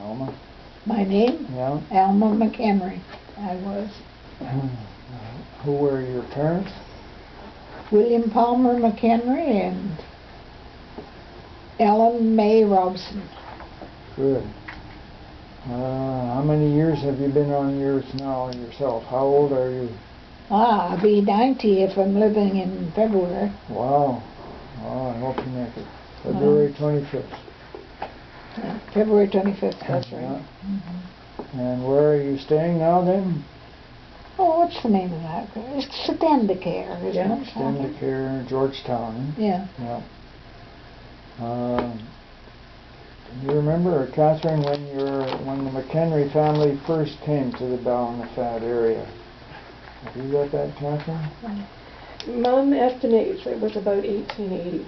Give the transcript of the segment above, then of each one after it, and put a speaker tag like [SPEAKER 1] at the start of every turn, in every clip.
[SPEAKER 1] Elma?
[SPEAKER 2] My name?
[SPEAKER 1] Yeah.
[SPEAKER 2] Elma McEnrey. I was.
[SPEAKER 1] Who were your parents?
[SPEAKER 2] William Palmer McEnrey and Ellen May Robson.
[SPEAKER 1] Good. How many years have you been on yours now yourself? How old are you?
[SPEAKER 2] I'll be 90 if I'm living in February.
[SPEAKER 1] Wow. Oh, I hope you make it. February 25th.
[SPEAKER 2] February 25th, that's right.
[SPEAKER 1] Yeah. And where are you staying now then?
[SPEAKER 2] Oh, what's the name of that? It's Extendicare, isn't it?
[SPEAKER 1] Extendicare, Georgetown.
[SPEAKER 2] Yeah.
[SPEAKER 1] Yeah. Do you remember, Catherine, when the McEnrey family first came to the Ballinafad area? Have you got that, Catherine?
[SPEAKER 3] Mom estimates it was about 1880.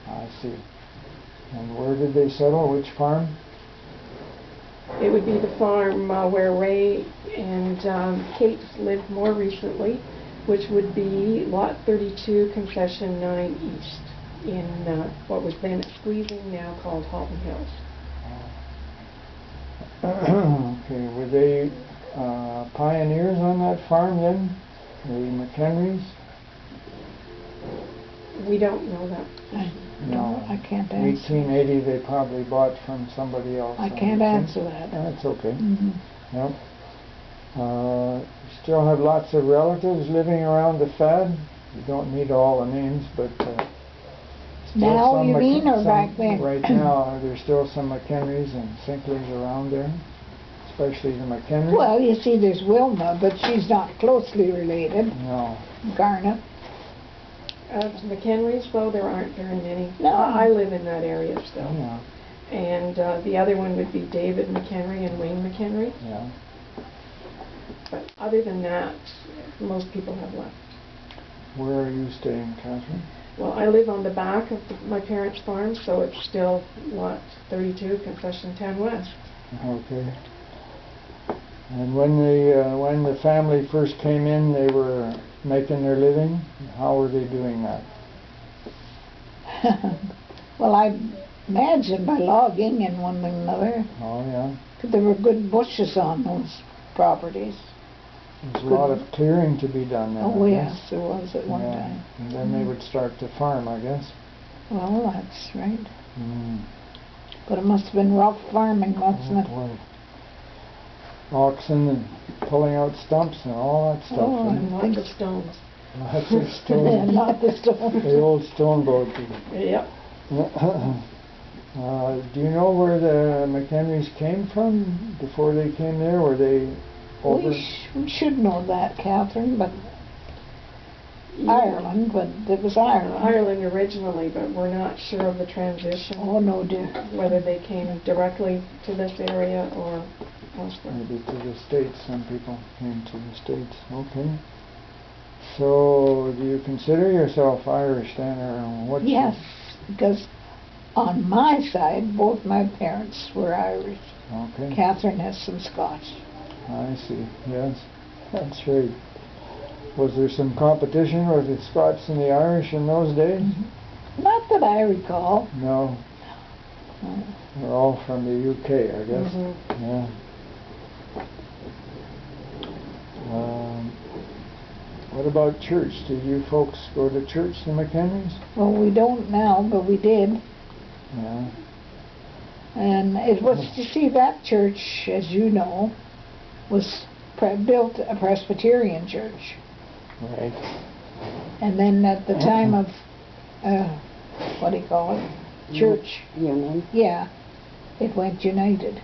[SPEAKER 1] I see. And where did they settle? Which farm?
[SPEAKER 3] It would be the farm where Ray and Kate lived more recently, which would be Lot 32, Concession 9 East, in what was then Squeezing, now called Halton Hills.
[SPEAKER 1] Okay, were they pioneers on that farm then? The McEnreys?
[SPEAKER 3] We don't know that.
[SPEAKER 1] No,
[SPEAKER 2] I can't answer.
[SPEAKER 1] 1880 they probably bought from somebody else.
[SPEAKER 2] I can't answer that.
[SPEAKER 1] That's okay.
[SPEAKER 2] Mm-hmm.
[SPEAKER 1] Yep. Still have lots of relatives living around the Fad. You don't need all the names, but
[SPEAKER 2] now you mean, or back then?
[SPEAKER 1] Right now, there's still some McEnreys and Sinkleys around there, especially the McEnreys.
[SPEAKER 2] Well, you see, there's Wilma, but she's not closely related.
[SPEAKER 1] No.
[SPEAKER 2] Garnet.
[SPEAKER 3] McEnrys, though, there aren't very many.
[SPEAKER 2] No.
[SPEAKER 3] I live in that area still.
[SPEAKER 1] Yeah.
[SPEAKER 3] And the other one would be David McEnrey and Wayne McEnrey.
[SPEAKER 1] Yeah.
[SPEAKER 3] But other than that, most people have left.
[SPEAKER 1] Where are you staying, Catherine?
[SPEAKER 3] Well, I live on the back of my parents' farm, so it's still Lot 32, Concession 10 West.
[SPEAKER 1] Okay. And when the family first came in, they were making their living. How were they doing that?
[SPEAKER 2] Well, I imagine by logging and one thing and another.
[SPEAKER 1] Oh yeah.
[SPEAKER 2] There were good bushes on those properties.
[SPEAKER 1] There's a lot of clearing to be done there.
[SPEAKER 2] Oh yes, there was at one
[SPEAKER 1] yeah.
[SPEAKER 2] time.
[SPEAKER 1] And then they would start to farm, I guess.
[SPEAKER 2] Well, that's right.
[SPEAKER 1] Mm.
[SPEAKER 2] But it must have been rough farming, wasn't it?
[SPEAKER 1] Boy. Oxen and pulling out stumps and all that stuff.
[SPEAKER 2] Oh,
[SPEAKER 3] And lots of stones.
[SPEAKER 1] Lots of stones.
[SPEAKER 2] Not the stones.
[SPEAKER 1] The old stone boat.
[SPEAKER 3] Yep.
[SPEAKER 1] Do you know where the McEnreys came from before they came there? Were they over?
[SPEAKER 2] We should know that, Catherine, but Ireland, but it was Ireland.
[SPEAKER 3] Ireland originally, but we're not sure of the transition.
[SPEAKER 2] Oh no, dear.
[SPEAKER 3] Whether they came directly to this area or elsewhere.
[SPEAKER 1] Maybe to the States. Some people came to the States. Okay. So, do you consider yourself Irish then, or what?
[SPEAKER 2] Yes, because on my side, both my parents were Irish.
[SPEAKER 1] Okay.
[SPEAKER 2] Catherine has some Scotch.
[SPEAKER 1] I see. Yes, that's right. Was there some competition with the Scots and the Irish in those days?
[SPEAKER 2] Mm-hmm. Not that I recall.
[SPEAKER 1] No. They're all from the UK, I guess.
[SPEAKER 3] Mm-hmm.
[SPEAKER 1] Yeah. What about church? Did you folks go to church, the McEnreys?
[SPEAKER 2] Well, we don't now, but we did.
[SPEAKER 1] Yeah.
[SPEAKER 2] And it was, you see, that church, as you know, was built a Presbyterian church.
[SPEAKER 1] Right.
[SPEAKER 2] And then at the time of, what do you call it? Church.
[SPEAKER 4] Union.
[SPEAKER 2] Yeah, it went United.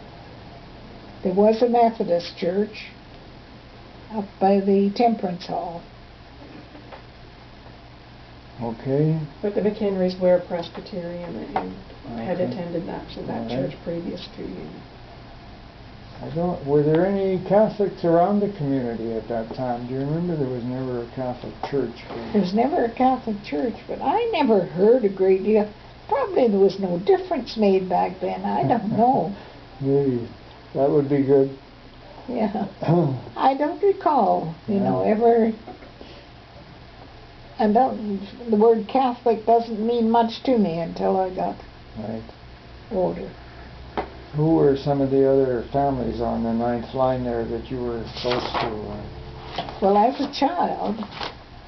[SPEAKER 2] There was a Methodist church up by the Temperance Hall.
[SPEAKER 1] Okay.
[SPEAKER 3] But the McEnreys were Presbyterian and had
[SPEAKER 1] Okay.
[SPEAKER 3] attended that church previous to you.
[SPEAKER 1] Were there any Catholics around the community at that time? Do you remember? There was never a Catholic church.
[SPEAKER 2] There was never a Catholic church, but I never heard a great deal. Probably there was no difference made back then. I don't know.
[SPEAKER 1] Maybe. That would be good.
[SPEAKER 2] Yeah. I don't recall, ever. And the word Catholic doesn't mean much to me until I got
[SPEAKER 1] Right.
[SPEAKER 2] older.
[SPEAKER 1] Who were some of the other families on the 9th line there that you were close to?
[SPEAKER 2] Well, as a child,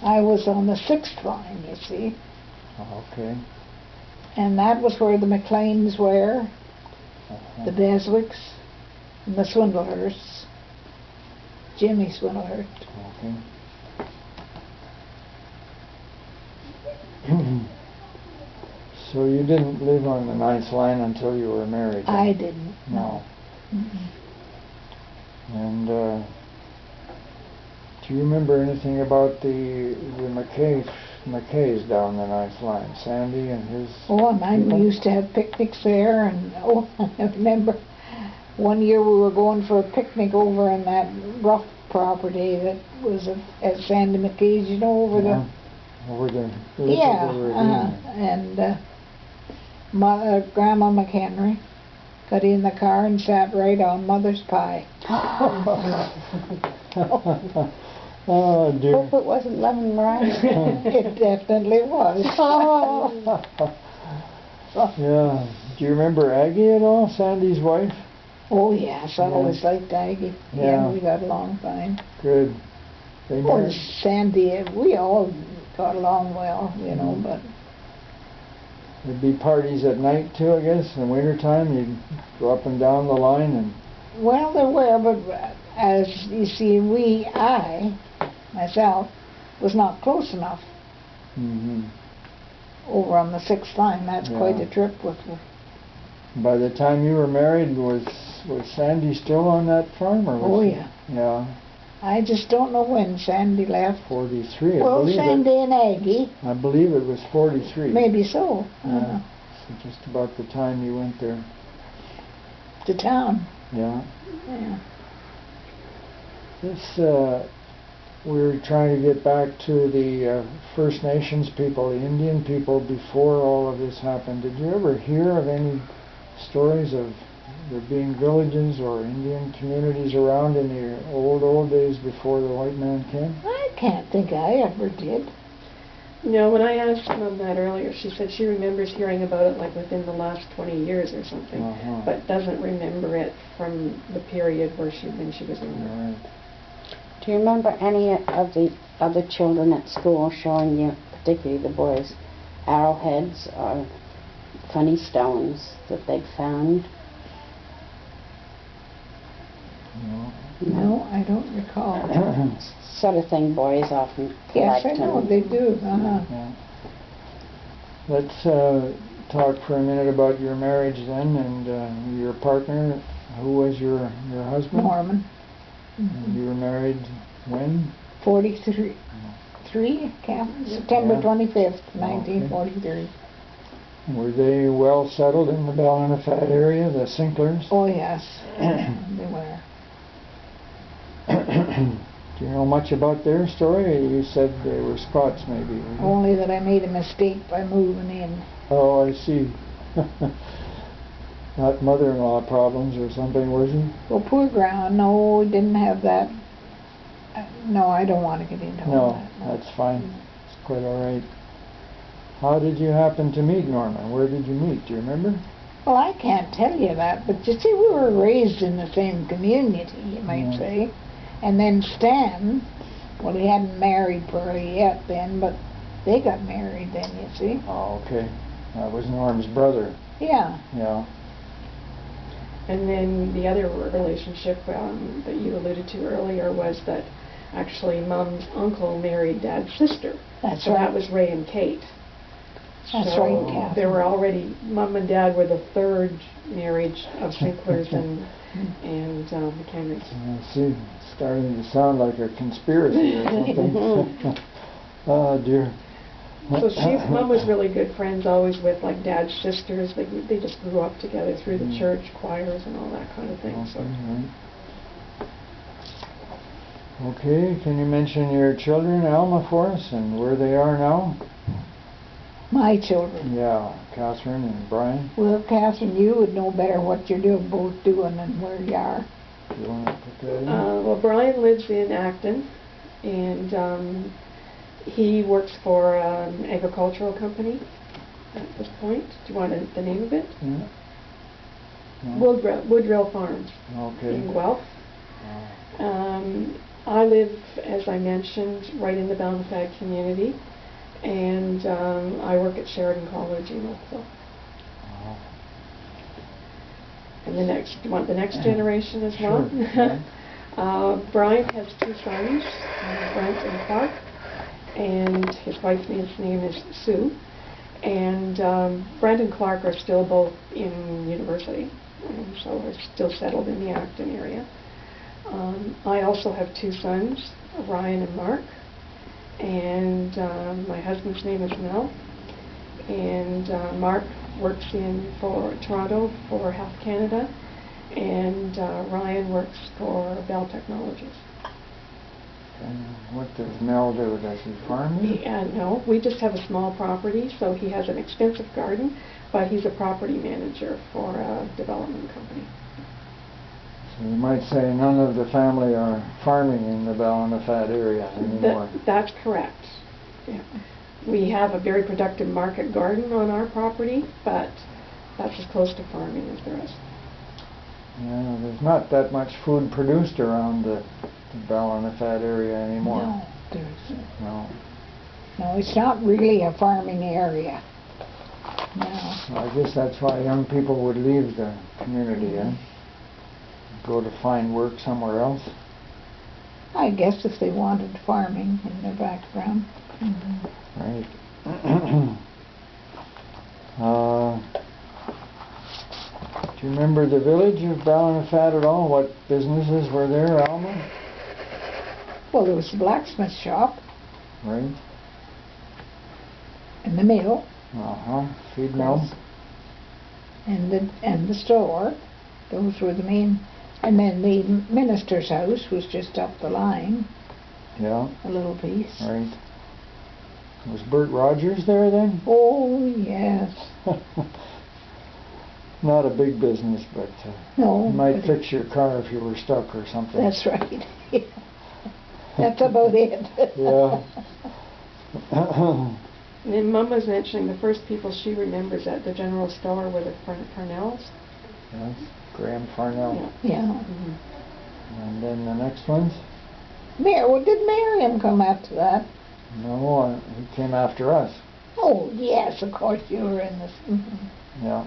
[SPEAKER 2] I was on the 6th line, you see.
[SPEAKER 1] Oh, okay.
[SPEAKER 2] And that was where the McLeans were, the Beswicks, and the Swindlehursts. Jimmy Swindlehurst.
[SPEAKER 1] Okay. So you didn't live on the 9th line until you were married? Then?
[SPEAKER 2] I didn't.
[SPEAKER 1] No.
[SPEAKER 2] Mm-mm.
[SPEAKER 1] And do you remember anything about the McKays down the 9th line? Sandy and his
[SPEAKER 2] Oh, and I
[SPEAKER 1] people?
[SPEAKER 2] used to have picnics there, and oh, I remember one year we were going for a picnic over on that rough property that was at Sandy McKay's, you know, over
[SPEAKER 1] Yeah. Over the lip
[SPEAKER 2] yeah,
[SPEAKER 1] of the ravine.
[SPEAKER 2] and Grandma McEnrey got in the car and sat right on Mother's pie.
[SPEAKER 1] Oh dear.
[SPEAKER 4] Hope it wasn't lemon meringue.
[SPEAKER 2] It definitely was.
[SPEAKER 1] Yeah. Do you remember Aggie at all, Sandy's wife?
[SPEAKER 2] Oh yes, I
[SPEAKER 1] Yeah.
[SPEAKER 2] always liked Aggie.
[SPEAKER 1] Yeah.
[SPEAKER 2] We got along fine.
[SPEAKER 1] Good. They
[SPEAKER 2] Oh,
[SPEAKER 1] married?
[SPEAKER 2] Sandy, we all got along well, you know, but
[SPEAKER 1] There'd be parties at night too, I guess. In the wintertime, you'd go up and down the line and...
[SPEAKER 2] well, there were, but as you see, myself, was not close enough
[SPEAKER 1] Mhm.
[SPEAKER 2] over on the 6th line. That's quite
[SPEAKER 1] Yeah.
[SPEAKER 2] a trip with her.
[SPEAKER 1] By the time you were married, was Sandy still on that farm, or was
[SPEAKER 2] Oh,
[SPEAKER 1] she-
[SPEAKER 2] yeah.
[SPEAKER 1] Yeah,
[SPEAKER 2] I just don't know when Sandy left.
[SPEAKER 1] 43, I
[SPEAKER 2] Well,
[SPEAKER 1] believe
[SPEAKER 2] Sandy and Aggie,
[SPEAKER 1] I believe it was 43.
[SPEAKER 2] maybe so,
[SPEAKER 1] Yeah. So just about the time you went there.
[SPEAKER 2] to town.
[SPEAKER 1] Yeah.
[SPEAKER 2] Yeah.
[SPEAKER 1] This, we're trying to get back to the First Nations people, the Indian people, before all of this happened. Did you ever hear of any stories of there being villages or Indian communities around in the old days before the white man came?
[SPEAKER 2] I can't think I ever did.
[SPEAKER 3] No, when I asked Mom that earlier, she said she remembers hearing about it like within the last 20 years or something,
[SPEAKER 1] Uh-huh.
[SPEAKER 3] but doesn't remember it from the period when she was in there.
[SPEAKER 1] Right.
[SPEAKER 4] Do you remember any of the other children at school showing you, particularly the boys, arrowheads or funny stones that they'd found?
[SPEAKER 2] No, I don't recall.
[SPEAKER 4] Sort of thing boys often
[SPEAKER 2] Yes,
[SPEAKER 4] collect.
[SPEAKER 2] I know,
[SPEAKER 4] and-
[SPEAKER 2] they do. Uh-huh.
[SPEAKER 1] Yeah. Let's talk for a minute about your marriage then, and your partner. Who was your husband?
[SPEAKER 2] Norman.
[SPEAKER 1] And you were married when?
[SPEAKER 2] 43. September
[SPEAKER 1] Yeah.
[SPEAKER 2] 25th, 1943.
[SPEAKER 1] Were they well settled in the Ballinafat area, the Sinklers?
[SPEAKER 2] Oh, yes, they were.
[SPEAKER 1] Do you know much about their story? You said they were Scots, maybe. were you?
[SPEAKER 2] Only that I made a mistake by moving in.
[SPEAKER 1] Oh, I see. Not mother-in-law problems or something, was he?
[SPEAKER 2] Well, poor ground, no, we didn't have that. No, I don't want to get into all
[SPEAKER 1] No,
[SPEAKER 2] that.
[SPEAKER 1] that's fine. It's quite all right. How did you happen to meet Norman? Where did you meet? Do you remember?
[SPEAKER 2] Well, I can't tell you that, but you see, we were raised in the same community, you might
[SPEAKER 1] Yeah.
[SPEAKER 2] say. And then Stan, well, he hadn't married Pearlie yet then, but they got married then, you see.
[SPEAKER 1] Oh, okay. That was Norm's brother.
[SPEAKER 2] Yeah.
[SPEAKER 1] Yeah.
[SPEAKER 3] And then the other relationship that you alluded to earlier was that actually Mom's uncle married Dad's sister.
[SPEAKER 2] That's
[SPEAKER 3] So
[SPEAKER 2] right.
[SPEAKER 3] that was Ray and Kate.
[SPEAKER 2] That's
[SPEAKER 3] So
[SPEAKER 2] right, Catherine.
[SPEAKER 3] there were already, Mom and Dad were the third marriage of Sinklers and McEnreys.
[SPEAKER 1] See, it's starting to sound like a conspiracy or something. Oh, dear.
[SPEAKER 3] So Mom was really good friends always with like Dad's sisters. They just grew up together through the church choirs and all that kind of thing. So.
[SPEAKER 1] Okay, can you mention your children, Elma, for us, and where they are now?
[SPEAKER 2] My children.
[SPEAKER 1] Yeah, Catherine and Brian.
[SPEAKER 2] Well, Catherine, you would know better what you're both doing and where you are.
[SPEAKER 1] Do you want to put that in?
[SPEAKER 3] Well, Brian lives in Acton, and he works for an agricultural company at this point. Do you want the name of it?
[SPEAKER 1] Yeah. No?
[SPEAKER 3] Woodrill Farms
[SPEAKER 1] Okay.
[SPEAKER 3] in Guelph. I live, as I mentioned, right in the Ballinafad community, and I work at Sheridan College in Oakville.
[SPEAKER 1] Oh.
[SPEAKER 3] And the next generation as well.
[SPEAKER 1] Sure.
[SPEAKER 3] Brian has two sons, Brent and Clark, and his wife's name is Sue. And Brent and Clark are still both in university, so are still settled in the Acton area. I also have two sons, Ryan and Mark, and my husband's name is Mel, and Mark works for Toronto for Health Canada, and Ryan works for Bell Technologies.
[SPEAKER 1] And what does Mel do? Does he farm?
[SPEAKER 3] No, we just have a small property, so he has an extensive garden, but he's a property manager for a development company.
[SPEAKER 1] So you might say none of the family are farming in the Ballinafad area anymore.
[SPEAKER 3] That's correct. Yeah. We have a very productive market garden on our property, but that's as close to farming as there is.
[SPEAKER 1] Yeah, there's not that much food produced around the Ballinafad area anymore.
[SPEAKER 2] No, there isn't.
[SPEAKER 1] No.
[SPEAKER 2] No, it's not really a farming area. No.
[SPEAKER 1] I guess that's why young people would leave the community, go to find work somewhere else.
[SPEAKER 2] I guess if they wanted farming in their background.
[SPEAKER 1] Right. Do you remember the village of Ballinafad at all? What businesses were there, Elma?
[SPEAKER 2] Well, there was the blacksmith shop
[SPEAKER 1] Right.
[SPEAKER 2] and the mill
[SPEAKER 1] Feed mill.
[SPEAKER 2] and the store. Those were the main. And then the minister's house was just up the line,
[SPEAKER 1] Yeah.
[SPEAKER 2] a little piece.
[SPEAKER 1] Right. Was Bert Rogers there then?
[SPEAKER 2] Oh, yes.
[SPEAKER 1] Not a big business, but
[SPEAKER 2] No.
[SPEAKER 1] you might
[SPEAKER 2] but
[SPEAKER 1] fix your car if you were stuck or something.
[SPEAKER 2] That's right. That's about it.
[SPEAKER 1] Yeah.
[SPEAKER 3] And then Mum was mentioning the first people she remembers at the general store were the Parnells.
[SPEAKER 1] Yes. Graham Farnell.
[SPEAKER 2] Yeah.
[SPEAKER 1] And then the next ones?
[SPEAKER 2] Did Miriam come after that?
[SPEAKER 1] No, he came after us.
[SPEAKER 2] Oh, yes, of course you were in this.
[SPEAKER 1] Yeah.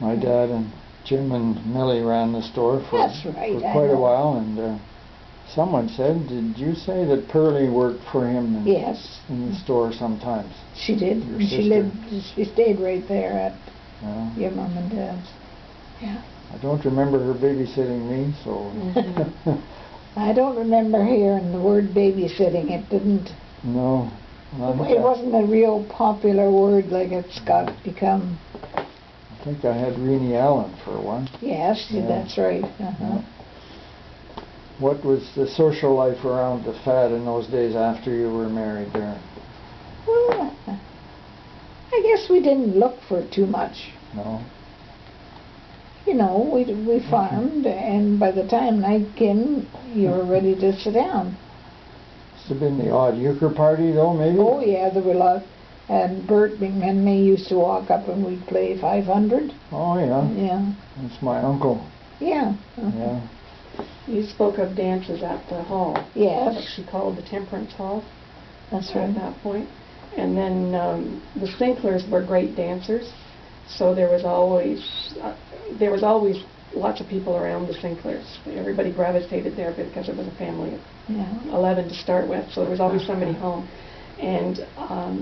[SPEAKER 1] My dad and Jim and Millie ran the store for
[SPEAKER 2] That's right,
[SPEAKER 1] for
[SPEAKER 2] I
[SPEAKER 1] quite a
[SPEAKER 2] know.
[SPEAKER 1] while, and someone said, did you say that Pearlie worked for him
[SPEAKER 2] Yes,
[SPEAKER 1] in the store sometimes?
[SPEAKER 2] she did.
[SPEAKER 1] Your
[SPEAKER 2] And
[SPEAKER 1] sister.
[SPEAKER 2] she stayed right there at
[SPEAKER 1] Yeah.
[SPEAKER 2] your mom and dad's. Yeah.
[SPEAKER 1] I don't remember her babysitting me, so
[SPEAKER 2] I don't remember hearing the word babysitting. It didn't.
[SPEAKER 1] no.
[SPEAKER 2] It wasn't a real popular word like it's got become.
[SPEAKER 1] I think I had Renee Allen for one.
[SPEAKER 2] Yes,
[SPEAKER 1] Yeah.
[SPEAKER 2] that's right.
[SPEAKER 1] Yeah. What was the social life around the Fad in those days after you were married there?
[SPEAKER 2] Well, I guess we didn't look for too much.
[SPEAKER 1] No?
[SPEAKER 2] You know, we farmed, and by the time night came, you were ready to sit down.
[SPEAKER 1] Must have been the odd euchre party though, maybe?
[SPEAKER 2] Oh yeah, there were a lot. And Bert McEnrey used to walk up and we'd play 500.
[SPEAKER 1] Oh yeah.
[SPEAKER 2] Yeah.
[SPEAKER 1] That's my uncle.
[SPEAKER 2] Yeah.
[SPEAKER 1] Yeah.
[SPEAKER 3] You spoke of dances at the hall. What
[SPEAKER 2] Yes,
[SPEAKER 3] she called the Temperance Hall
[SPEAKER 2] that's
[SPEAKER 3] at
[SPEAKER 2] right.
[SPEAKER 3] that point. And then the Sinklers were great dancers, so there was always lots of people around the Sinklers. Everybody gravitated there because it was a family of
[SPEAKER 2] Yeah.
[SPEAKER 3] 11 to start with, so there was always somebody home. And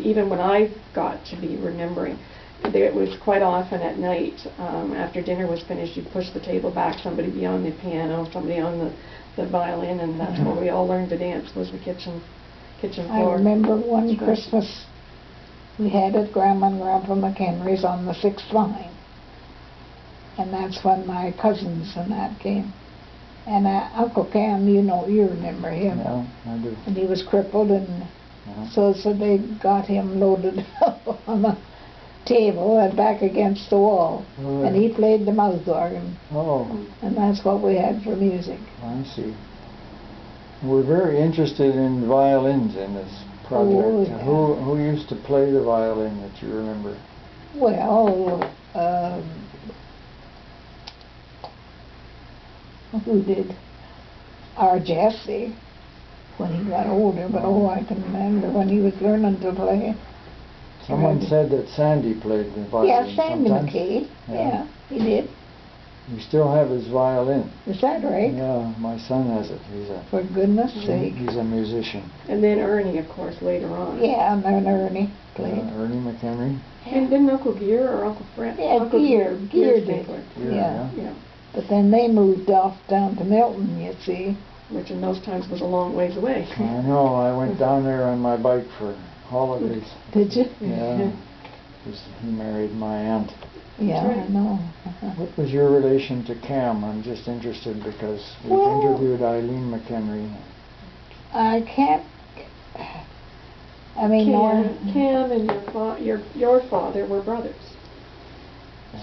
[SPEAKER 3] even when I got to be remembering, it was quite often at night, after dinner was finished, you'd push the table back, somebody be on the piano, somebody on the violin, and that's where we all learned to dance, was the kitchen
[SPEAKER 2] I
[SPEAKER 3] floor.
[SPEAKER 2] remember one Christmas we had at Grandma and Grandpa McEnrey's on the 6th line. And that's when my cousins and that came. And Uncle Cam, you remember him.
[SPEAKER 1] Yeah, I do.
[SPEAKER 2] And he was crippled, and
[SPEAKER 1] Yeah.
[SPEAKER 2] so they got him loaded up on a table and back against the wall.
[SPEAKER 1] Oh,
[SPEAKER 2] And he played the mouth organ,
[SPEAKER 1] Oh,
[SPEAKER 2] and that's what we had for music.
[SPEAKER 1] I see. We're very interested in violins in this project.
[SPEAKER 2] Oh, yeah.
[SPEAKER 1] Who used to play the violin that you remember?
[SPEAKER 2] Well, who did our Jesse when he got older, but I can remember when he was learning to play.
[SPEAKER 1] Someone said that Sandy played the violin
[SPEAKER 2] Yeah, Sandy
[SPEAKER 1] sometimes.
[SPEAKER 2] McKay. Yeah, he did.
[SPEAKER 1] You still have his violin.
[SPEAKER 2] Is that right?
[SPEAKER 1] Yeah, my son has it.
[SPEAKER 2] For goodness sake.
[SPEAKER 1] He's a musician.
[SPEAKER 3] And then Ernie, of course, later on.
[SPEAKER 2] Yeah, and then Ernie played.
[SPEAKER 1] Ernie McEnrey.
[SPEAKER 3] And didn't Uncle Gear or Uncle Fred?
[SPEAKER 2] Yeah,
[SPEAKER 3] Uncle
[SPEAKER 2] Gear did.
[SPEAKER 3] Spangler.
[SPEAKER 2] Yeah.
[SPEAKER 3] Yeah.
[SPEAKER 2] But then they moved off down to Milton, you see.
[SPEAKER 3] Which in those times was a long ways away.
[SPEAKER 1] I know. I went down there on my bike for holidays.
[SPEAKER 2] Did you?
[SPEAKER 1] Yeah. 'Cause he married my aunt.
[SPEAKER 2] Yeah,
[SPEAKER 3] right.
[SPEAKER 2] I know.
[SPEAKER 1] What was your relation to Cam? I'm just interested because we've
[SPEAKER 2] Well-
[SPEAKER 1] interviewed Eileen McEnrey.
[SPEAKER 2] I can't. I mean,
[SPEAKER 3] Cam and your father were brothers.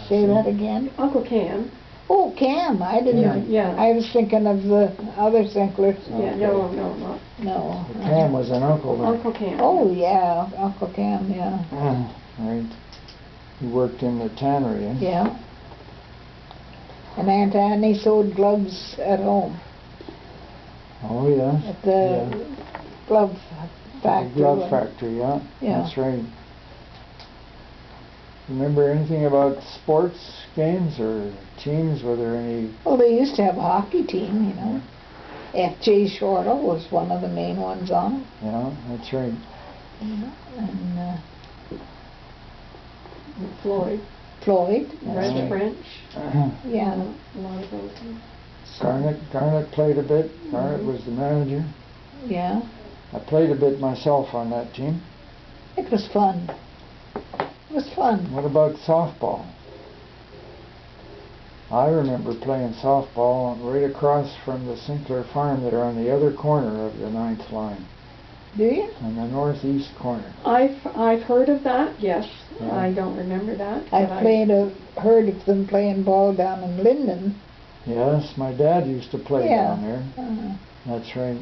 [SPEAKER 2] say that again.
[SPEAKER 3] Uncle Cam.
[SPEAKER 2] Oh, Cam, I didn't know.
[SPEAKER 3] Yeah.
[SPEAKER 2] I was thinking of the other Sinklers.
[SPEAKER 3] Yeah, no, not
[SPEAKER 2] No.
[SPEAKER 1] Cam was an uncle then.
[SPEAKER 3] Uncle Cam.
[SPEAKER 2] Oh, yeah, Uncle Cam, yeah.
[SPEAKER 1] Right. He worked in the tannery, eh?
[SPEAKER 2] Yeah. And Aunt Annie sewed gloves at home,
[SPEAKER 1] Oh, yeah.
[SPEAKER 2] at the glove factory.
[SPEAKER 1] The glove factory, yeah.
[SPEAKER 2] Yeah.
[SPEAKER 1] That's right. Remember anything about sports games or teams? Were there any?
[SPEAKER 2] Well, they used to have a hockey team, you know. F.J. Shortle was one of the main ones on it.
[SPEAKER 1] Yeah, that's right.
[SPEAKER 2] And
[SPEAKER 3] Floyd.
[SPEAKER 2] Floyd.
[SPEAKER 3] Red
[SPEAKER 1] right.
[SPEAKER 3] French.
[SPEAKER 2] Yeah.
[SPEAKER 3] A lot of those.
[SPEAKER 1] Garnett played a bit. Garnett was the manager.
[SPEAKER 2] Yeah.
[SPEAKER 1] I played a bit myself on that team.
[SPEAKER 2] It was fun. It was fun.
[SPEAKER 1] What about softball? I remember playing softball right across from the Sinclair farm there on the other corner of the 9th line,
[SPEAKER 2] Do you?
[SPEAKER 1] on the northeast corner.
[SPEAKER 3] I've heard of that. Yes,
[SPEAKER 1] Yeah.
[SPEAKER 3] I don't remember that.
[SPEAKER 2] I
[SPEAKER 3] but
[SPEAKER 2] heard of them playing ball down in Linden.
[SPEAKER 1] Yes, my dad used to play
[SPEAKER 2] Yeah.
[SPEAKER 1] down there. That's right.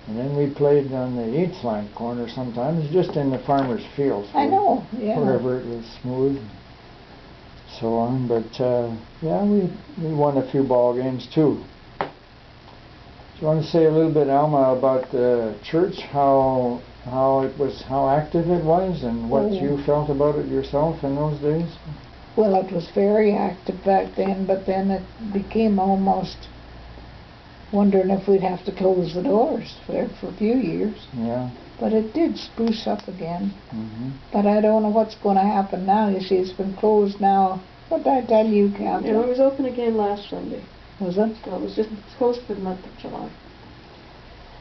[SPEAKER 1] And then we played on the 8th line corner sometimes, just in the farmer's fields.
[SPEAKER 2] I know, yeah.
[SPEAKER 1] Wherever it was smooth, and so on. But yeah, we won a few ball games too. Do you want to say a little bit, Elma, about the church, how active it was, and what you felt about it yourself in those days?
[SPEAKER 2] Well, it was very active back then, but then it became almost wondering if we'd have to close the doors for a few years.
[SPEAKER 1] Yeah.
[SPEAKER 2] But it did spruce up again.
[SPEAKER 1] Mm-hmm.
[SPEAKER 2] But I don't know what's going to happen now. You see, it's been closed now. What did I tell you, Captain?
[SPEAKER 3] it was open again last Sunday.
[SPEAKER 2] Was it?
[SPEAKER 3] So it was just closed for the month of July.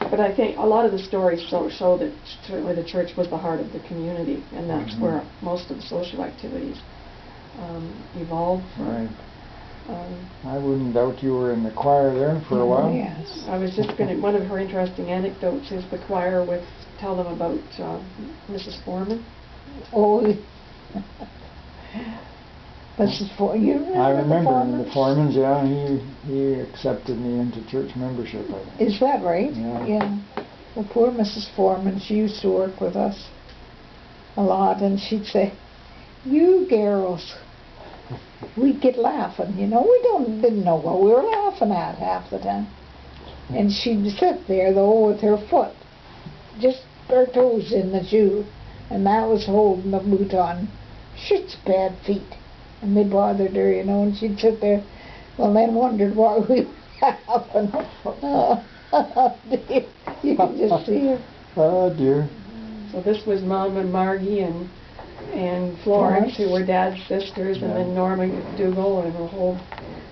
[SPEAKER 3] But I think a lot of the stories show that certainly the church was the heart of the community, and that's where most of the social activities evolved from.
[SPEAKER 1] Right. I wouldn't doubt you were in the choir there for a while.
[SPEAKER 2] Yes.
[SPEAKER 3] I was just going to, one of her interesting anecdotes is the choir would tell them about Mrs. Foreman.
[SPEAKER 2] Oh, Mrs. You remember
[SPEAKER 1] I remember
[SPEAKER 2] the
[SPEAKER 1] the Foremans, yeah, he accepted me into church membership, I think.
[SPEAKER 2] Is that right?
[SPEAKER 1] Yeah.
[SPEAKER 2] Well, poor Mrs. Foreman, she used to work with us a lot, and she'd say, "You girls," we'd get laughing, you know. We didn't know what we were laughing at half the time. And she'd sit there, though, with her foot, just her toes in the shoe, and that was holding the boot on. Shit's bad feet. And they bothered her, you know, and she'd sit there, well, then wondered why we were laughing. You can just see her.
[SPEAKER 1] Oh, dear.
[SPEAKER 3] So this was Mom and Margie and Florence, who were Dad's sisters, and then Norma McDougall and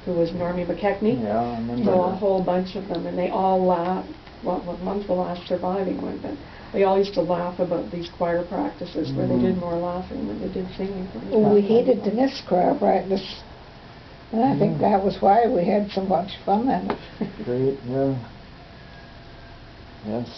[SPEAKER 3] who was Normie McKechnie.
[SPEAKER 1] Yeah, I remember
[SPEAKER 3] So a
[SPEAKER 1] that.
[SPEAKER 3] whole bunch of them, and they all laughed. Well, Mom's the last surviving one, but they all used to laugh about these choir practices where they did more laughing than they did singing.
[SPEAKER 2] Well, we hated to miss choir practice. And I think that was why we had so much fun in it.
[SPEAKER 1] Great, yeah. Yes.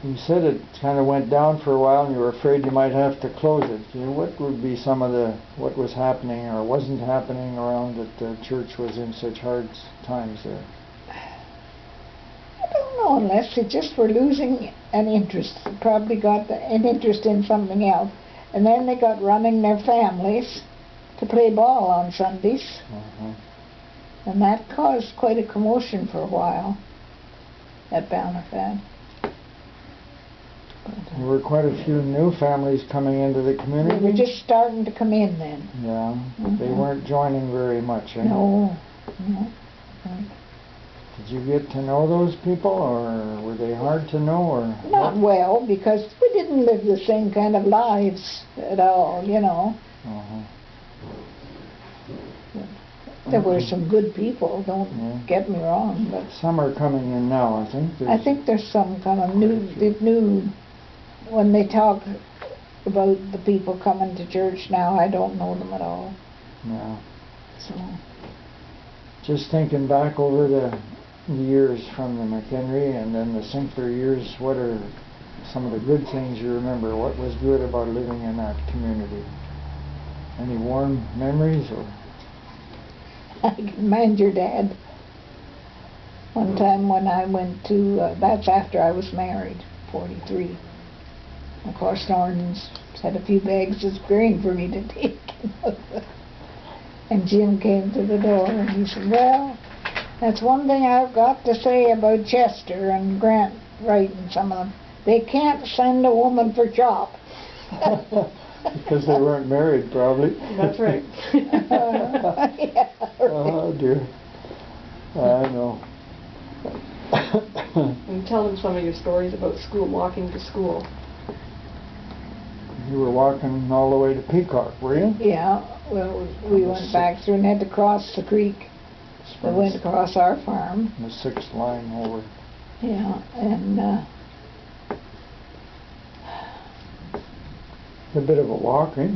[SPEAKER 1] You said it kind of went down for a while and you were afraid you might have to close it. You know, what would be some of what was happening or wasn't happening around that the church was in such hard times there?
[SPEAKER 2] I don't know, unless they just were losing an interest. They probably got an interest in something else. And then they got running their families to play ball on Sundays,
[SPEAKER 1] Uh-huh.
[SPEAKER 2] and that caused quite a commotion for a while at Bannerfad.
[SPEAKER 1] There were quite a few new families coming into the
[SPEAKER 2] They
[SPEAKER 1] community.
[SPEAKER 2] were just starting to come in then.
[SPEAKER 1] Yeah, they
[SPEAKER 2] Mhm.
[SPEAKER 1] weren't joining very much, eh?
[SPEAKER 2] No, no.
[SPEAKER 1] Did you get to know those people, or were they hard to know, or?
[SPEAKER 2] Not well, because we didn't live the same kind of lives at all, you know.
[SPEAKER 1] Uh-huh.
[SPEAKER 2] There were some good people, don't
[SPEAKER 1] Yeah.
[SPEAKER 2] get me wrong, but
[SPEAKER 1] Some are coming in now, I think.
[SPEAKER 2] I think there's some kind of new, when they talk about the people coming to church now, I don't know them at all,
[SPEAKER 1] Yeah.
[SPEAKER 2] so.
[SPEAKER 1] Just thinking back over the years from the McEnrey and then the Sinclair years, what are some of the good things you remember? What was good about living in that community? Any warm memories, or?
[SPEAKER 2] I can mind your dad. One time when I went to, that's after I was married, 43. Of course, Norton's had a few bags of grain for me to take. And Jim came to the door and he said, well, that's one thing I've got to say about Chester and Grant Wright and some of them. They can't send a woman for chop.
[SPEAKER 1] Because they weren't married, probably.
[SPEAKER 3] That's right.
[SPEAKER 2] Yeah,
[SPEAKER 1] Oh, dear. I know.
[SPEAKER 3] And tell them some of your stories about school, walking to school.
[SPEAKER 1] You were walking all the way to Peacock, were you?
[SPEAKER 2] Yeah, well, we went back through and had to cross the creek. We went across our farm.
[SPEAKER 1] The 6th line over.
[SPEAKER 2] Yeah, and
[SPEAKER 1] A bit of a walk, eh?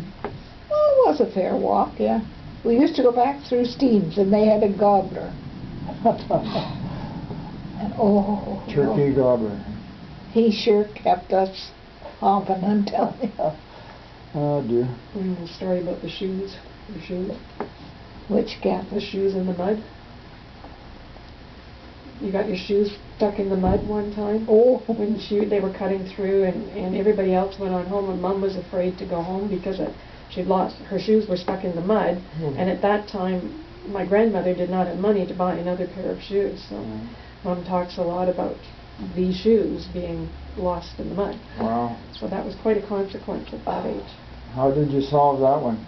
[SPEAKER 2] well, it was a fair walk, yeah. We used to go back through Steve's and they had a gobbler. And
[SPEAKER 1] Turkey gobbler.
[SPEAKER 2] he sure kept us hopping, I'm telling you.
[SPEAKER 1] Oh, dear.
[SPEAKER 3] The story about the shoes. The shoes.
[SPEAKER 2] Which cat?
[SPEAKER 3] The shoes in the mud. You got your shoes stuck in the mud one time.
[SPEAKER 2] Oh,
[SPEAKER 3] When they were cutting through, and everybody else went on home, and Mom was afraid to go home because she'd lost her shoes were stuck in the mud. And at that time, my grandmother did not have money to buy another pair of shoes. So Mom talks a lot about these shoes being lost in the mud.
[SPEAKER 1] Wow.
[SPEAKER 3] So that was quite a consequence at that age.
[SPEAKER 1] How did you solve that one?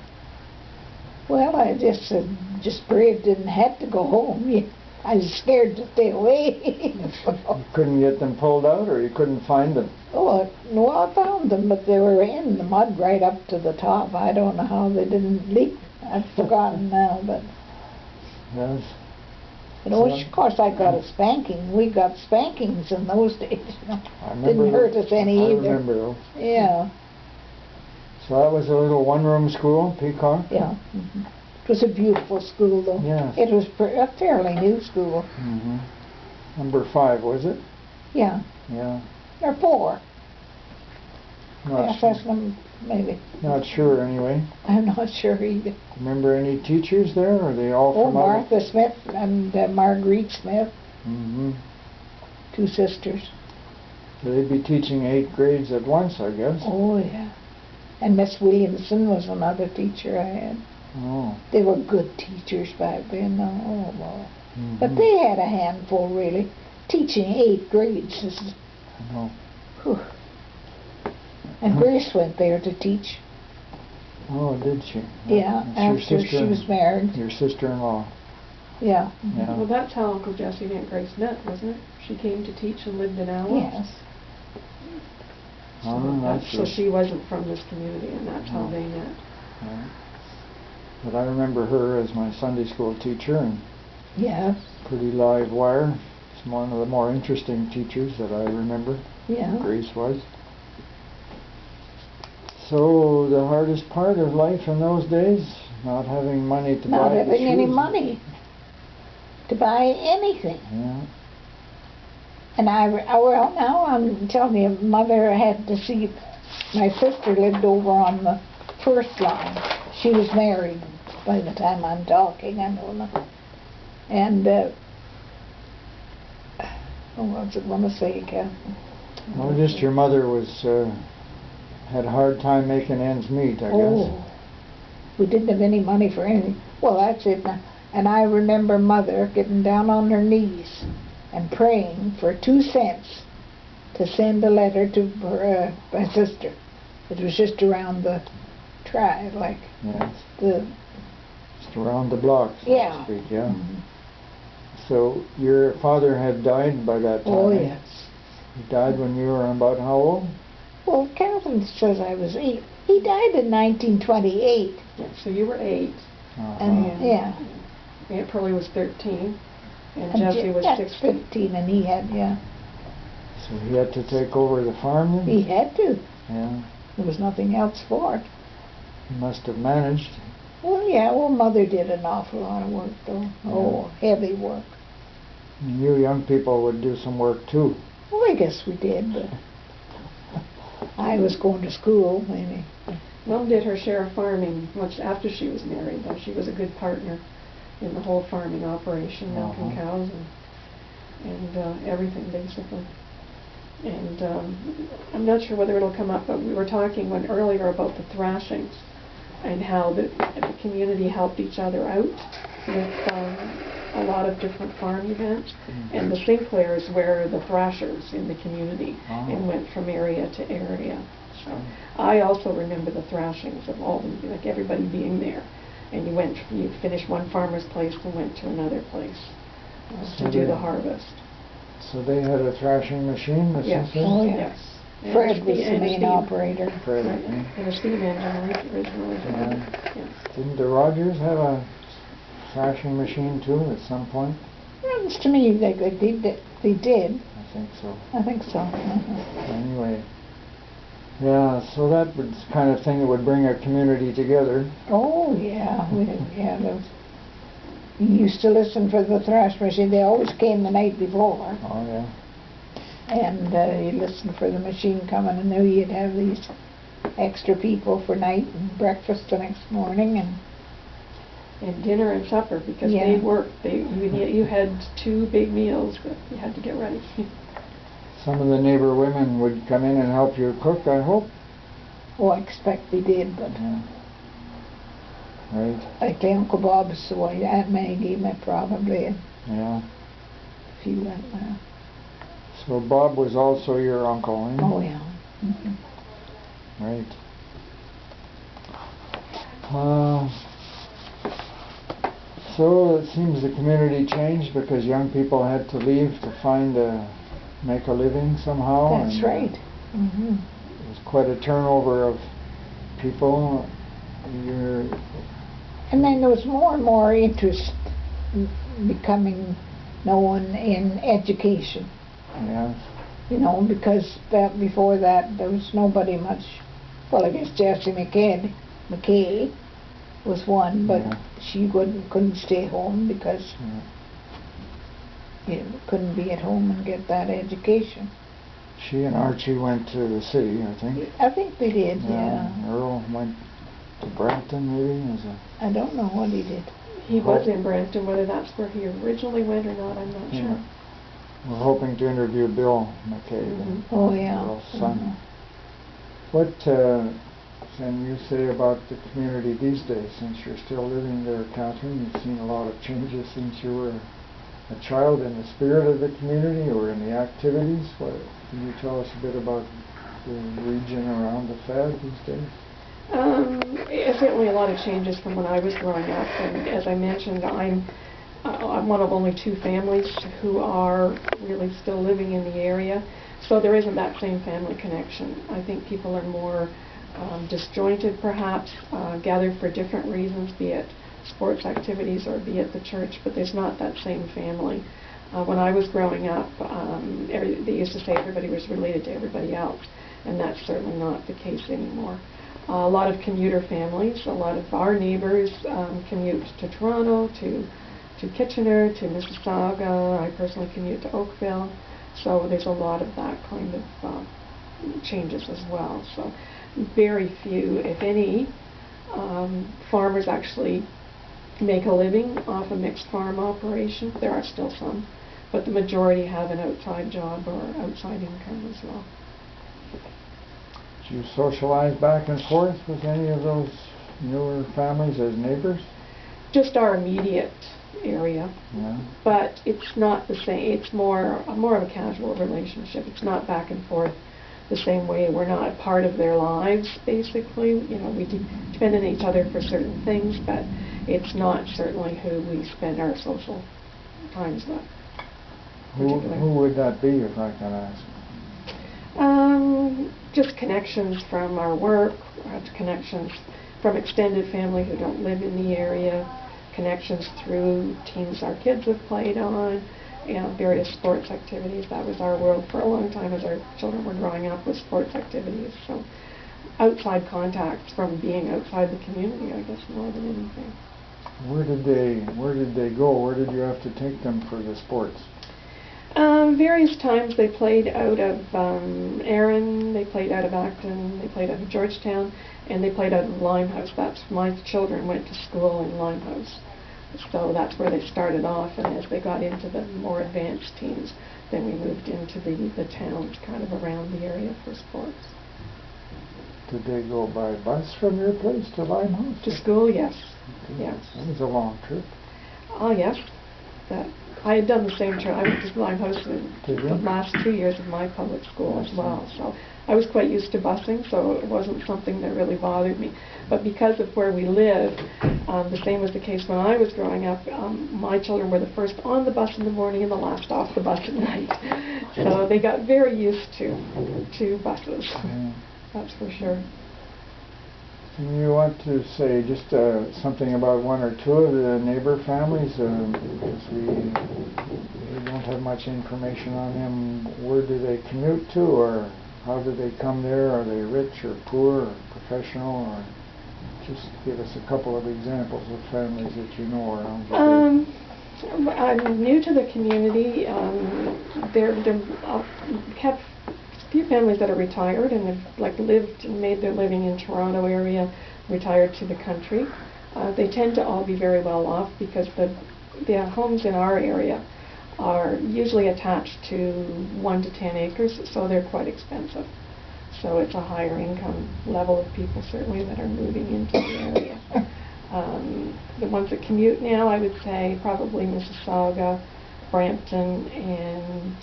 [SPEAKER 2] well, I just braved it and had to go home. Yeah, I was scared to stay away.
[SPEAKER 1] You couldn't get them pulled out, or you couldn't find them?
[SPEAKER 2] Oh, no, I found them, but they were in the mud right up to the top. I don't know how they didn't leak. I've forgotten now, but,
[SPEAKER 1] Yes.
[SPEAKER 2] you know, of course I got a spanking. We got spankings in those days, you know.
[SPEAKER 1] I remember
[SPEAKER 2] Didn't hurt us any
[SPEAKER 1] I
[SPEAKER 2] either.
[SPEAKER 1] remember those.
[SPEAKER 2] Yeah,
[SPEAKER 1] So that was a little one-room school, Peacock?
[SPEAKER 2] yeah. It was a beautiful school, though.
[SPEAKER 1] Yes.
[SPEAKER 2] It was a fairly new school.
[SPEAKER 1] Mm-hmm. Number 5, was it?
[SPEAKER 2] Yeah,
[SPEAKER 1] Yeah.
[SPEAKER 2] or 4.
[SPEAKER 1] Not,
[SPEAKER 2] Yes, that's them, maybe.
[SPEAKER 1] not sure, anyway.
[SPEAKER 2] I'm not sure either.
[SPEAKER 1] Remember any teachers there, or are they all
[SPEAKER 2] Oh,
[SPEAKER 1] from other?
[SPEAKER 2] Martha Smith and Marguerite Smith,
[SPEAKER 1] Mm-hmm.
[SPEAKER 2] 2 sisters.
[SPEAKER 1] So they'd be teaching 8 grades at once, I guess.
[SPEAKER 2] Oh, yeah. And Miss Williamson was another teacher I had.
[SPEAKER 1] Oh.
[SPEAKER 2] They were good teachers back then. Oh, boy.
[SPEAKER 1] Mm-hmm.
[SPEAKER 2] But they had a handful, really. Teaching 8 grades.
[SPEAKER 1] I know.
[SPEAKER 2] Whew. And Grace went there to teach.
[SPEAKER 1] Oh, did she?
[SPEAKER 2] Yeah,
[SPEAKER 1] That's your
[SPEAKER 2] after she was married.
[SPEAKER 1] Your sister-in-law.
[SPEAKER 2] Yeah.
[SPEAKER 1] Yeah.
[SPEAKER 3] Well, that's how Uncle Jesse and Aunt Grace met, wasn't it? She came to teach and lived in Elma.
[SPEAKER 2] Yes.
[SPEAKER 1] Oh, that's
[SPEAKER 3] So
[SPEAKER 1] it.
[SPEAKER 3] she wasn't from this community, and that's how they met.
[SPEAKER 1] Yeah. But I remember her as my Sunday school teacher, and
[SPEAKER 2] Yes.
[SPEAKER 1] pretty live wire. It's one of the more interesting teachers that I remember.
[SPEAKER 2] Yeah.
[SPEAKER 1] Grace was. So the hardest part of life in those days, not having money to
[SPEAKER 2] Not
[SPEAKER 1] buy the
[SPEAKER 2] having any
[SPEAKER 1] shoes.
[SPEAKER 2] money to buy anything.
[SPEAKER 1] Yeah.
[SPEAKER 2] And well, now I'm telling you, Mother had to see, my sister lived over on the 1st line. She was married by the time I'm talking, I don't know. And, what was I going to say, Catherine?
[SPEAKER 1] Well, just your mother was, had a hard time making ends meet, I guess.
[SPEAKER 2] Oh, We didn't have any money for anything. Well, that's it now. And I remember Mother getting down on her knees and praying for 2 cents to send a letter to her, my sister. It was just around the track, like
[SPEAKER 1] Yes.
[SPEAKER 2] the...
[SPEAKER 1] Just around the block, so
[SPEAKER 2] Yeah.
[SPEAKER 1] to speak, yeah.
[SPEAKER 2] Mhm.
[SPEAKER 1] So your father had died by that time?
[SPEAKER 2] Oh,
[SPEAKER 1] eh?
[SPEAKER 2] yes.
[SPEAKER 1] He died when you were about how old?
[SPEAKER 2] Well, Calvin says I was 8. He died in 1928.
[SPEAKER 3] Yeah, so you were 8,
[SPEAKER 1] Uh-huh.
[SPEAKER 2] And, yeah.
[SPEAKER 3] Aunt Pearlie was 13, and
[SPEAKER 2] And
[SPEAKER 3] Jesse was
[SPEAKER 2] yeah,
[SPEAKER 3] 16.
[SPEAKER 2] 15, and he had, yeah.
[SPEAKER 1] So he had to take over the farm then?
[SPEAKER 2] He had to.
[SPEAKER 1] Yeah.
[SPEAKER 2] There was nothing else for it.
[SPEAKER 1] He must have managed.
[SPEAKER 2] Well, yeah, well, Mother did an awful lot of work, though. Oh, heavy work.
[SPEAKER 1] And you young people would do some work too.
[SPEAKER 2] Well, I guess we did, but I was going to school, maybe.
[SPEAKER 3] Mom did her share of farming much after she was married, though. She was a good partner in the whole farming operation, milking cows and everything, basically. And I'm not sure whether it'll come up, but we were talking earlier about the thrashings and how the community helped each other out with a lot of different farm events. And the Sinclairs were the thrashers in the community and went from area to area. So I also remember the thrashings of all them, like everybody being there. And you finished one farmer's place and went to another place to do the harvest.
[SPEAKER 1] So they had a thrashing machine, the
[SPEAKER 3] Yes.
[SPEAKER 1] Sinclairs?
[SPEAKER 2] Oh, yeah.
[SPEAKER 3] Yes. And
[SPEAKER 2] Fred
[SPEAKER 3] a
[SPEAKER 2] was
[SPEAKER 3] ste-
[SPEAKER 2] the
[SPEAKER 3] and a
[SPEAKER 2] main
[SPEAKER 3] steam-
[SPEAKER 2] operator.
[SPEAKER 1] Fred,
[SPEAKER 3] Right.
[SPEAKER 1] eh?
[SPEAKER 3] And a steam engine originally.
[SPEAKER 1] Yeah.
[SPEAKER 3] Yes.
[SPEAKER 1] Didn't the Rogers have a thrashing machine too at some point?
[SPEAKER 2] Sounds to me like they did. They did.
[SPEAKER 1] I think so.
[SPEAKER 2] I think so. Uh-huh.
[SPEAKER 1] Anyway. Yeah, so that was the kind of thing that would bring a community together.
[SPEAKER 2] Oh, yeah. Yeah, those. You used to listen for the thrash machine. They always came the night before.
[SPEAKER 1] Oh, yeah.
[SPEAKER 2] And you listened for the machine coming, and then you'd have these extra people for night and breakfast the next morning.
[SPEAKER 3] And dinner and supper, because
[SPEAKER 2] Yeah.
[SPEAKER 3] they worked. You had 2 big meals that you had to get ready.
[SPEAKER 1] Some of the neighbor women would come in and help you cook, I hope.
[SPEAKER 2] Oh, I expect they did, but
[SPEAKER 1] Yeah. Right.
[SPEAKER 2] like the Uncle Bob's, the way Aunt Maggie met probably, and
[SPEAKER 1] Yeah.
[SPEAKER 2] a few went there.
[SPEAKER 1] So Bob was also your uncle, eh?
[SPEAKER 2] Oh, yeah. Mhm.
[SPEAKER 1] Right. Uh, so it seems the community changed because young people had to leave to make a living somehow.
[SPEAKER 2] That's
[SPEAKER 1] and,
[SPEAKER 2] right. Mm-hmm.
[SPEAKER 1] It was quite a turnover of people.
[SPEAKER 2] And then there was more and more interest in becoming known in education.
[SPEAKER 1] Yeah.
[SPEAKER 2] You know, because before that there was nobody much. Well, I guess Jessie McKay was one, but
[SPEAKER 1] Yeah.
[SPEAKER 2] she couldn't stay home because you couldn't be at home and get that education.
[SPEAKER 1] She and Archie went to the city, I think.
[SPEAKER 2] I think they did, yeah.
[SPEAKER 1] Earl went to Brampton, maybe, as a...
[SPEAKER 2] I don't know what he did.
[SPEAKER 3] He was in Brampton. Whether that's where he originally went or not, I'm not sure.
[SPEAKER 1] We're hoping to interview Bill McKay,
[SPEAKER 3] Mhm.
[SPEAKER 2] Oh, yeah.
[SPEAKER 1] Earl's son. What can you say about the community these days, since you're still living there, Catherine? You've seen a lot of changes since you were a child in the spirit of the community or in the activities. Can you tell us a bit about the region around the FAD these days?
[SPEAKER 3] Certainly a lot of changes from when I was growing up, and as I mentioned, I'm one of only 2 families who are really still living in the area, so there isn't that same family connection. I think people are more disjointed, perhaps, gathered for different reasons, be it sports activities or be it the church, but there's not that same family. When I was growing up, they used to say everybody was related to everybody else, and that's certainly not the case anymore. A lot of commuter families, a lot of our neighbors commute to Toronto, to Kitchener, to Mississauga. I personally commute to Oakville, so there's a lot of that kind of changes as well. So very few, if any, farmers actually make a living off a mixed farm operation. There are still some, but the majority have an outside job or outside income as well.
[SPEAKER 1] Did you socialize back and forth with any of those your families as neighbors?
[SPEAKER 3] Just our immediate area.
[SPEAKER 1] Yeah.
[SPEAKER 3] But it's not the same. It's more of a casual relationship. It's not back and forth the same way. We're not a part of their lives, basically. You know, we depend on each other for certain things, but it's not certainly who we spend our social times with.
[SPEAKER 1] Who would that be, if I can ask?
[SPEAKER 3] Just connections from our work, connections from extended family who don't live in the area, connections through teams our kids have played on, various sports activities. That was our world for a long time as our children were growing up, with sports activities. So outside contacts from being outside the community, I guess, more than anything.
[SPEAKER 1] Where did they go? Where did you have to take them for the sports?
[SPEAKER 3] Various times they played out of Erin, they played out of Acton, they played out of Georgetown, and they played out of Limehouse. That's my children went to school in Limehouse. So that's where they started off, and as they got into the more advanced teams, then we moved into the towns kind of around the area for sports.
[SPEAKER 1] Did they go by bus from your place to Limehouse?
[SPEAKER 3] To school, yes.
[SPEAKER 1] Okay.
[SPEAKER 3] Yes.
[SPEAKER 1] That was a long trip.
[SPEAKER 3] Oh, yes. I had done the same trip. I went to Limehouse the last 2 years of my public school as well. So I was quite used to busing, so it wasn't something that really bothered me. But because of where we live, the same was the case when I was growing up. My children were the first on the bus in the morning and the last off the bus at night. So they got very used to buses.
[SPEAKER 1] Yeah.
[SPEAKER 3] That's for sure.
[SPEAKER 1] You want to say just something about one or two of the neighbor families, because we don't have much information on them. Where do they commute to, or how do they come there? Are they rich or poor or professional? Or just give us a couple of examples of families that you know around here.
[SPEAKER 3] I'm new to the community. There have a few families that are retired and have lived and made their living in Toronto area, retired to the country. They tend to all be very well off because the homes in our area are usually attached to 1 to 10 acres, so they're quite expensive. So it's a higher income level of people certainly that are moving into the area. The ones that commute now, I would say probably Mississauga, Brampton, and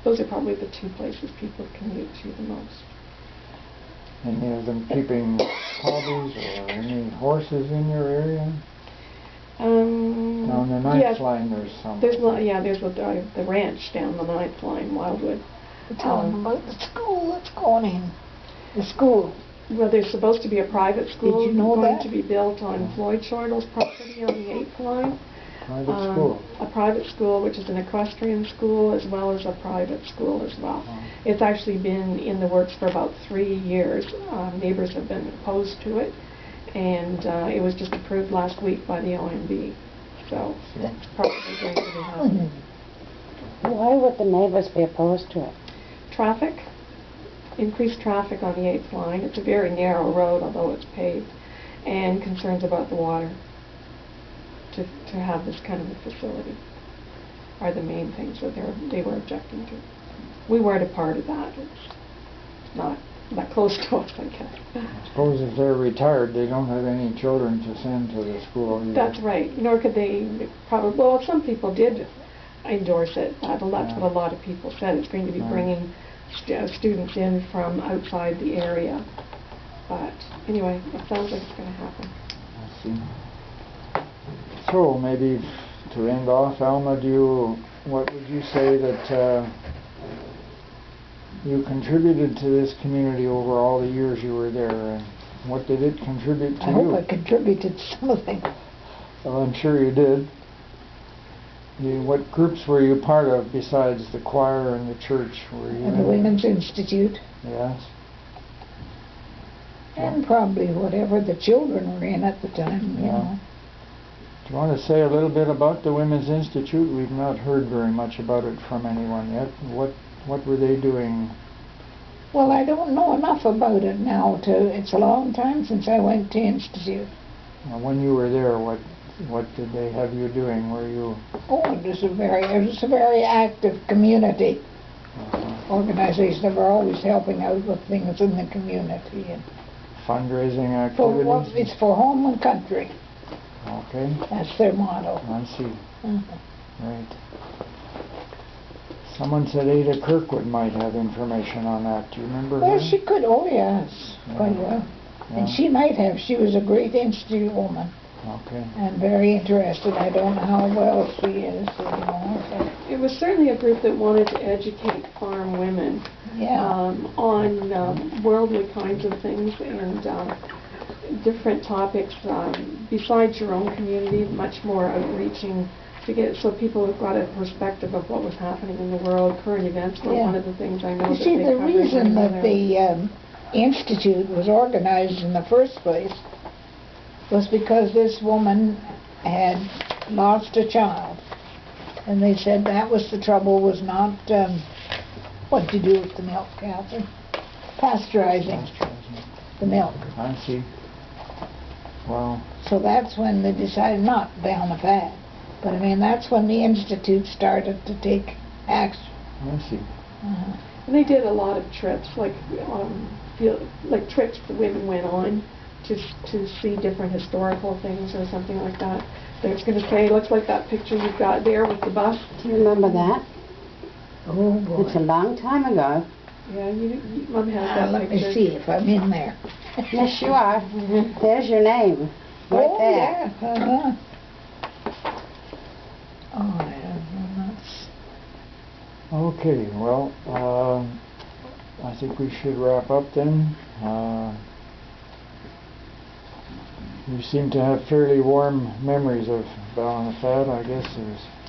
[SPEAKER 3] those are probably the two places people commute to the most.
[SPEAKER 1] Any of them keeping hobbies or any horses in your area? Down the ninth line there's some.
[SPEAKER 3] There's the ranch down the ninth line, Wildwood.
[SPEAKER 2] Tell them about the school that's going in. The school.
[SPEAKER 3] Well, there's supposed to be a private school
[SPEAKER 2] Did you know
[SPEAKER 3] going
[SPEAKER 2] that?
[SPEAKER 3] to be built on Floyd Shortall's property on the 8th line.
[SPEAKER 1] Private school?
[SPEAKER 3] A private school, which is an equestrian school, as well as a private school as well.
[SPEAKER 1] Oh.
[SPEAKER 3] It's actually been in the works for about 3 years. Neighbors have been opposed to it, and it was just approved last week by the OMB. So it's probably going to be happening.
[SPEAKER 4] Why would the neighbors be opposed to it?
[SPEAKER 3] Traffic, increased traffic on the 8th line. It's a very narrow road, although it's paved, and concerns about the water. To have this kind of a facility are the main things that they were objecting to. We weren't a part of that. It's not that close to us, I guess.
[SPEAKER 1] I suppose if they're retired, they don't have any children to send to the school either.
[SPEAKER 3] That's right. Nor could they probably. Well, some people did endorse it. That's what a lot of people said. It's going to be bringing students in from outside the area. But anyway, it sounds like it's going to happen.
[SPEAKER 1] I see. So maybe to end off, Elma, what would you say that you contributed to this community over all the years you were there, and what did it contribute to you?
[SPEAKER 2] I hope I contributed something.
[SPEAKER 1] Well, I'm sure you did. What groups were you part of besides the choir and the church? Were you
[SPEAKER 2] And the Women's Institute.
[SPEAKER 1] Yes.
[SPEAKER 2] And probably whatever the children were in at the time, you know.
[SPEAKER 1] Do you want to say a little bit about the Women's Institute? We've not heard very much about it from anyone yet. What were they doing?
[SPEAKER 2] Well, I don't know enough about it now. It's a long time since I went to Institute.
[SPEAKER 1] When you were there, what did they have you doing? Were you?
[SPEAKER 2] Oh, it was a very active community organization. They were always helping out with things in the community. And
[SPEAKER 1] fundraising
[SPEAKER 2] For what,
[SPEAKER 1] activities?
[SPEAKER 2] it's for home and country.
[SPEAKER 1] Okay,
[SPEAKER 2] That's their motto.
[SPEAKER 1] I see.
[SPEAKER 2] Mhm.
[SPEAKER 1] Right. Someone said Ada Kirkwood might have information on that. Do you remember
[SPEAKER 2] Well,
[SPEAKER 1] her?
[SPEAKER 2] she could, oh yes, quite well. And
[SPEAKER 1] Yeah.
[SPEAKER 2] she might have, she was a great institute woman
[SPEAKER 1] Okay.
[SPEAKER 2] and very interested. I don't know how well she is, you know. But
[SPEAKER 3] It was certainly a group that wanted to educate farm women
[SPEAKER 2] yeah,
[SPEAKER 3] on worldly kinds of things and different topics besides your own community, much more outreaching to get so people have got a perspective of what was happening in the world. Current events were
[SPEAKER 2] Yeah.
[SPEAKER 3] one of the things I know
[SPEAKER 2] you
[SPEAKER 3] that
[SPEAKER 2] see,
[SPEAKER 3] they
[SPEAKER 2] the
[SPEAKER 3] covered
[SPEAKER 2] reason
[SPEAKER 3] when
[SPEAKER 2] that
[SPEAKER 3] they were there.
[SPEAKER 2] the institute was organized in the first place was because this woman had lost a child. And they said that was the trouble, was not, what to do with the milk, Catherine? Pasteurizing the milk.
[SPEAKER 1] I see. Well,
[SPEAKER 2] So that's when they decided, not down the fat, but I mean, that's when the institute started to take action.
[SPEAKER 1] I see.
[SPEAKER 3] And they did a lot of trips, like trips the women went on to see different historical things or something like that. They're going to say, looks like that picture you've got there with the bus.
[SPEAKER 4] Do you remember that?
[SPEAKER 2] Oh, boy.
[SPEAKER 4] It's a long time ago.
[SPEAKER 3] Yeah, Mom has that
[SPEAKER 2] Let
[SPEAKER 3] picture.
[SPEAKER 2] me see if I'm in there.
[SPEAKER 4] Yes, you are. There's your name, right
[SPEAKER 2] Oh,
[SPEAKER 4] there.
[SPEAKER 2] yeah, uh-huh. Oh, yeah, that's...
[SPEAKER 1] Okay, well, I think we should wrap up then. You seem to have fairly warm memories of Ballinafad, I guess.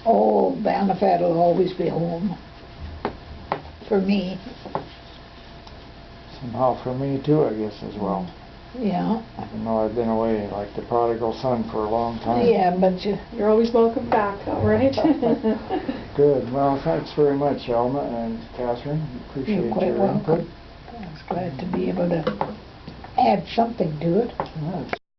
[SPEAKER 2] Oh, Ballinafad will always be home. For me,
[SPEAKER 1] Somehow for me too, I guess, as well.
[SPEAKER 2] yeah.
[SPEAKER 1] Even though I've been away like the prodigal son for a long time.
[SPEAKER 2] Yeah, but
[SPEAKER 3] You're always welcome back, though, right?
[SPEAKER 1] Good. Well, thanks very much, Elma and Catherine. Appreciate
[SPEAKER 2] you're quite
[SPEAKER 1] your input.
[SPEAKER 2] welcome. I was glad to be able to add something to it.
[SPEAKER 1] Yeah, it's